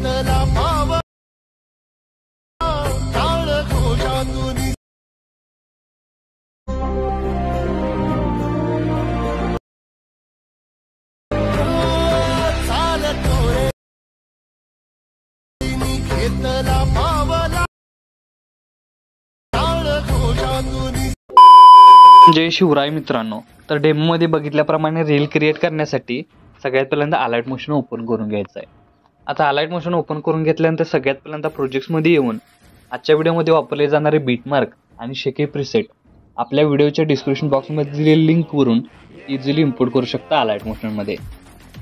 घेतला पाव काळ घोषातून घेतला पावला काळ घोषातून। जय शिवराय मित्रांनो, तर डेमोमध्ये बघितल्याप्रमाणे रील क्रिएट करण्यासाठी सगळ्यात पहिल्यांदा अलाइट मोशन ओपन करून घ्यायचं आहे। आता अलाइट मोशन ओपन करून घेतल्यानंतर सगळ्यात पहिल्यांदा प्रोजेक्ट्समध्ये येऊन आजच्या व्हिडिओमध्ये वापरले जाणारे बीटमार्क आणि शेके प्रीसेट आपल्या व्हिडिओच्या डिस्क्रिप्शन बॉक्समध्ये दिलेल्या लिंकवरून इझिली इम्पोर्ट करू शकता अलाइट मोशनमध्ये।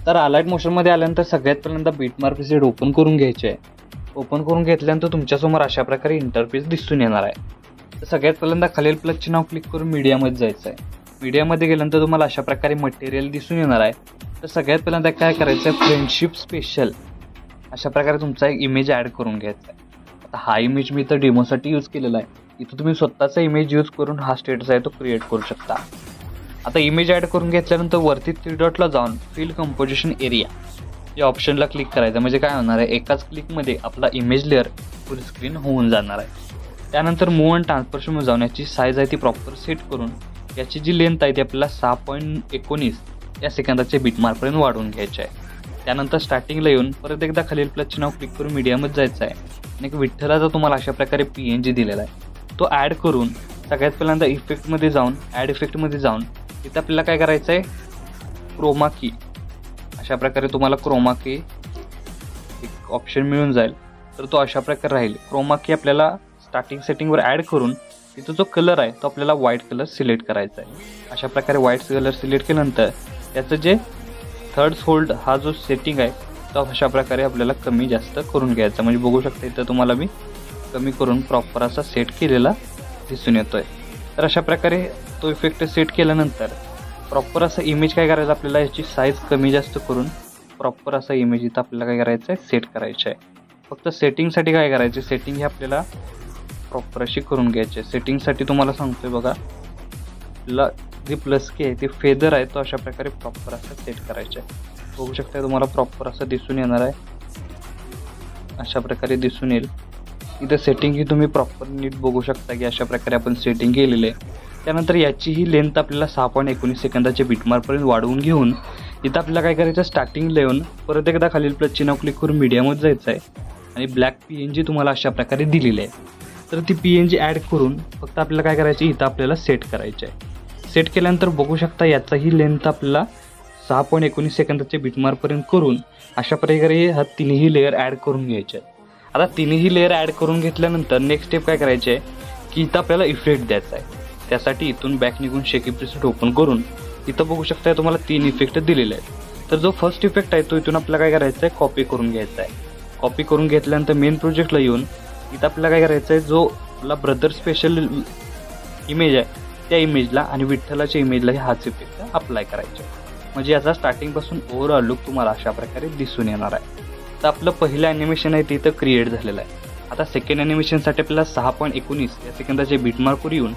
तर अलाइट मोशनमध्ये आल्यानंतर सगळ्यात पहिल्यांदा बीटमार्क प्रीसेट ओपन करून घ्यायचे आहे। ओपन करून घेतल्यानंतर तुमच्यासमोर अशा प्रकारे इंटरफेस दिसून येणार आहे। तर सगळ्यात पहिल्यांदा खालील प्लसचे नाव क्लिक करून मीडियामध्ये जायचं आहे। मीडियामध्ये गेल्यानंतर तुम्हाला अशा प्रकारे मटेरियल दिसून येणार आहे। तर सगळ्यात पहिल्यांदा काय करायचं आहे, फ्रेंडशिप स्पेशल अशा प्रकारे तुमचा एक इमेज ॲड करून घ्यायचा आहे। आता हा इमेज मी तर डेमोसाठी यूज केलेला आहे। इथं तुम्ही स्वतःचा इमेज यूज करून हा स्टेटस आहे तो क्रिएट करू शकता। आता इमेज ॲड करून घेतल्यानंतर वरती 3 डॉटला जाऊन फिल कंपोजिशन एरिया या ऑप्शनला क्लिक करायचं। म्हणजे काय होणार आहे, एकाच क्लिकमध्ये आपला इमेज लेअर फुल स्क्रीन होऊन जाणार आहे। त्यानंतर मूव्ह अँड ट्रान्सफॉर्मेशनमध्ये जाऊन याची साईज आहे ती प्रॉपर सेट करून याची जी लेंथ आहे ती आपल्याला 6.19 या सेकंदाच्या बीटमार्कपर्यंत वाढवून घ्यायची आहे। त्यानंतर स्टार्टिंगला येऊन परत एकदा खालील प्लसचे नाव क्लिक करून मीडियामध्ये जायचं आहे आणि एक विठ्ठलाचा तुम्हाला अशा प्रकारे PNG दिलेला आहे तो ॲड करून सगळ्यात पहिल्यांदा इफेक्टमध्ये जाऊन ॲड इफेक्टमध्ये जाऊन तिथं आपल्याला काय करायचं आहे, क्रोमा की अशा प्रकारे तुम्हाला क्रोमा की एक ऑप्शन मिळून जाईल। तर तो अशा प्रकारे राहील। क्रोमा की आपल्याला स्टार्टिंग सेटिंगवर ॲड करून तिथं जो कलर आहे तो आपल्याला व्हाईट कलर सिलेक्ट करायचा आहे। अशा प्रकारे व्हाईट कलर सिलेक्ट केल्यानंतर त्याचं जे थर्ड फोल्ड हा जो सेटिंग आहे तो अशा प्रकारे आपल्याला कमी जास्त करून घ्यायचा। म्हणजे बघू शकता इथं तुम्हाला मी कमी करून प्रॉपर असा सेट केलेला दिसून येतो आहे। तर अशा प्रकारे तो इफेक्ट सेट केल्यानंतर प्रॉपर असा इमेज काय करायचं, आपल्याला याची साईज कमी जास्त करून प्रॉपर असा इमेज इथं आपल्याला काय करायचं आहे, सेट करायचं आहे। फक्त सेटिंगसाठी काय करायचे, सेटिंग हे आपल्याला प्रॉपर अशी करून घ्यायची आहे। सेटिंगसाठी तुम्हाला सांगतोय बघा, आपल्याला जी प्लस की आहे ती फेदर आहे तो अशा प्रकारे प्रॉपर असं सेट करायचं आहे। बघू शकता तुम्हाला प्रॉपर असं दिसून येणार आहे, अशा प्रकारे दिसून येईल। इथं सेटिंग ही तुम्ही प्रॉपर नीट बघू शकता की अशा प्रकारे आपण सेटिंग केलेली आहे। त्यानंतर याची ही लेंथ आपल्याला 6.19 सेकंदाच्या बीटमार्कपर्यंत वाढवून घेऊन इथं आपल्याला काय करायचं, स्टार्टिंगला येऊन परत एकदा खालील प्लसचे नाव क्लिक करून मीडियामध्ये जायचं आहे आणि ब्लॅक PNG तुम्हाला अशा प्रकारे दिलेली आहे। तर ती PNG ॲड करून फक्त आपल्याला काय करायची, इथं आपल्याला सेट करायचं आहे। सेट केल्यानंतर बघू शकता याचाही लेंथ आपल्याला 6.19 सेकंदाच्या बीटमार्कपर्यंत करून अशा प्रकारे हा तिन्ही लेअर ॲड करून घ्यायचे आहेत। आता तिन्ही लेअर ॲड करून घेतल्यानंतर नेक्स्ट स्टेप काय करायचे आहे की इथं आपल्याला इफेक्ट द्यायचा आहे। त्यासाठी इथून बॅक निघून शेकी प्रीसेट ओपन करून इथं बघू शकता तुम्हाला 3 इफेक्ट दिलेले आहेत। तर जो फर्स्ट इफेक्ट आहे तो इथून आपल्याला काय करायचं आहे, कॉपी करून घ्यायचा आहे। कॉपी करून घेतल्यानंतर मेन प्रोजेक्टला येऊन इथं आपल्याला काय करायचं आहे, जो आपला ब्रदर स्पेशल इमेज आहे त्या इमेजला आणि विठ्ठलाच्या इमेजला हाच इफेक्ट अप्लाय करायचे। म्हणजे याचा स्टार्टिंगपासून ओव्हरऑल लुक तुम्हाला अशा प्रकारे दिसून येणार आहे। तर आपलं पहिलं ॲनिमेशन आहे ते इथं क्रिएट झालेलं आहे। आता सेकंड ॲनिमेशनसाठी आपल्याला 6.19 या सेकंदाच्या बीटमार्कवर येऊन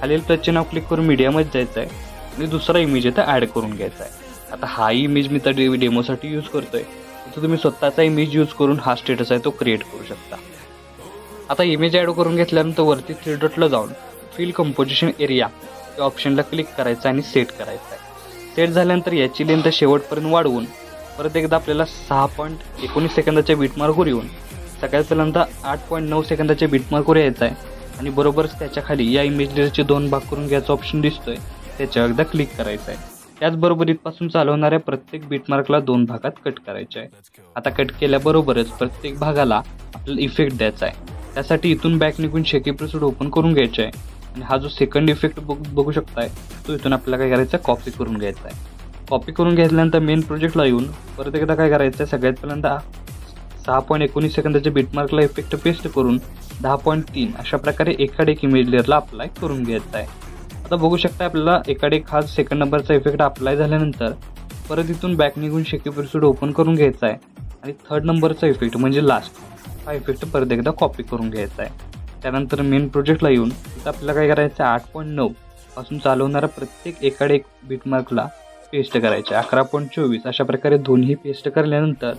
खालील प्लसचे नाव क्लिक करून मीडियामध्ये जायचं आहे आणि दुसरा इमेज इथं ॲड करून घ्यायचा आहे। आता हा इमेज मी तर डेमोसाठी यूज करतोय, तर तुम्ही स्वतःचा इमेज यूज करून हा स्टेटस आहे तो क्रिएट करू शकता। आता इमेज ॲड करून घेतल्यानंतर वरती 3 डॉटला जाऊन फिल कंपोजिशन एरिया या ऑप्शनला क्लिक करायचं आणि सेट करायचं आहे। सेट झाल्यानंतर याची लेंथ शेवटपर्यंत वाढवून परत एकदा आपल्याला 6.19 सेकंदाच्या बीटमार्कवर येऊन सगळ्यात पहिल्यांदा 8.9 सेकंदाच्या बीटमार्कवर यायचं आहे आणि बरोबरच त्याच्या खाली या इमेज लेअरचे 2 भाग करून घ्यायचा ऑप्शन दिसतोय, त्याच्यावर एकदा क्लिक करायचं आहे। त्याचबरोबर इथपासून चालू होणाऱ्या प्रत्येक बीटमार्कला 2 भागात कट करायचे आहे। आता कट केल्याबरोबरच प्रत्येक भागाला आपल्याला इफेक्ट द्यायचा आहे। त्यासाठी इथून बॅक निघून शेकी प्रीसेट ओपन करून घ्यायचे आहे आणि हा जो सेकंड इफेक्ट बघू शकताय तो इथून आपल्याला काय करायचा, कॉपी करून घ्यायचा आहे। कॉपी करून घेतल्यानंतर मेन प्रोजेक्टला येऊन परत एकदा काय करायचं आहे, सगळ्यात पहिल्यांदा 6.19 सेकंदाच्या बीटमार्कला इफेक्ट पेस्ट करून 10.3 अशा प्रकारे एकाड एक इमेज लेअरला अप्लाय करून घ्यायचा आहे। आता बघू शकता आपल्याला एकाड एक हा सेकंड नंबरचा इफेक्ट अप्लाय झाल्यानंतर परत इथून बॅक निघून शेकी प्रीसेट ओपन करून घ्यायचा आहे आणि थर्ड नंबरचा इफेक्ट म्हणजे लास्ट हा इफेक्ट परत एकदा कॉपी करून घ्यायचा आहे। त्यानंतर मेन प्रोजेक्टला येऊन इथं आपल्याला काय करायचं, 8.9 पासून चालू होणारा प्रत्येक एकाड एक बीटमार्कला पेस्ट करायचे 11.24 अशा प्रकारे दोन्ही पेस्ट केल्यानंतर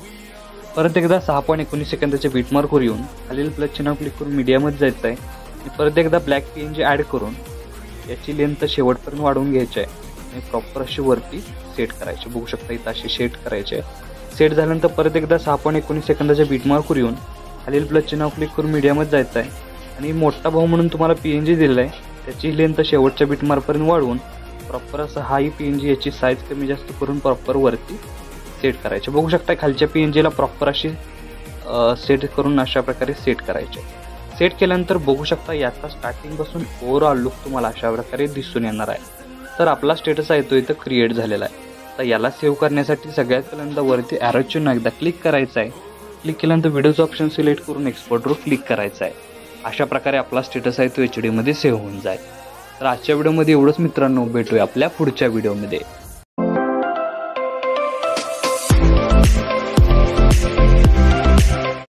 परत एकदा 6.19 सेकंदाच्या बीटमार्कवर येऊन खालील प्लस चिन्हावर क्लिक करून मीडियामध्ये जायचं आहे आणि परत एकदा ब्लॅक PNG ॲड करून याची लेंथ शेवटपर्यंत वाढवून घ्यायची आहे आणि प्रॉपर अशी वरती सेट करायची. बघू शकता इथं अशी सेट करायचे आहे. सेट झाल्यानंतर परत एकदा 6.19 सेकंदाच्या बीटमार्कवर येऊन खालील प्लस चिन्हावर क्लिक करून मीडियामध्ये जायचं आहे आणि मोठा भाऊ म्हणून तुम्हाला PNG दिलेला आहे त्याची लेंथ शेवटच्या बीटमार्कपर्यंत वाढवून प्रॉपर असं हाही PNG याची साईज कमी जास्त करून प्रॉपर वरती सेट करायचे. बघू शकता खालच्या PNGला प्रॉपर अशी सेट करून अशा प्रकारे सेट करायचे. सेट केल्यानंतर बघू शकता याचा स्टार्टिंगपासून ओव्हरऑल लुक तुम्हाला अशा प्रकारे दिसून येणार आहे. तर आपला स्टेटस आहे तो इथं क्रिएट झालेला आहे. तर याला सेव्ह करण्यासाठी सगळ्यात पहिल्यांदा वरती ॲरो चिन्ह एकदा क्लिक करायचं आहे. क्लिक केल्यानंतर व्हिडिओचं ऑप्शन सिलेक्ट करून एक्सपोर्टवर क्लिक करायचं आहे. अशा प्रकारे आपला स्टेटस आहे तो HD मध्ये सेव्ह होऊन जाईल. तर आजच्या व्हिडिओमध्ये एवढंच मित्रांनो, भेटूया आपल्या पुढच्या व्हिडिओमध्ये.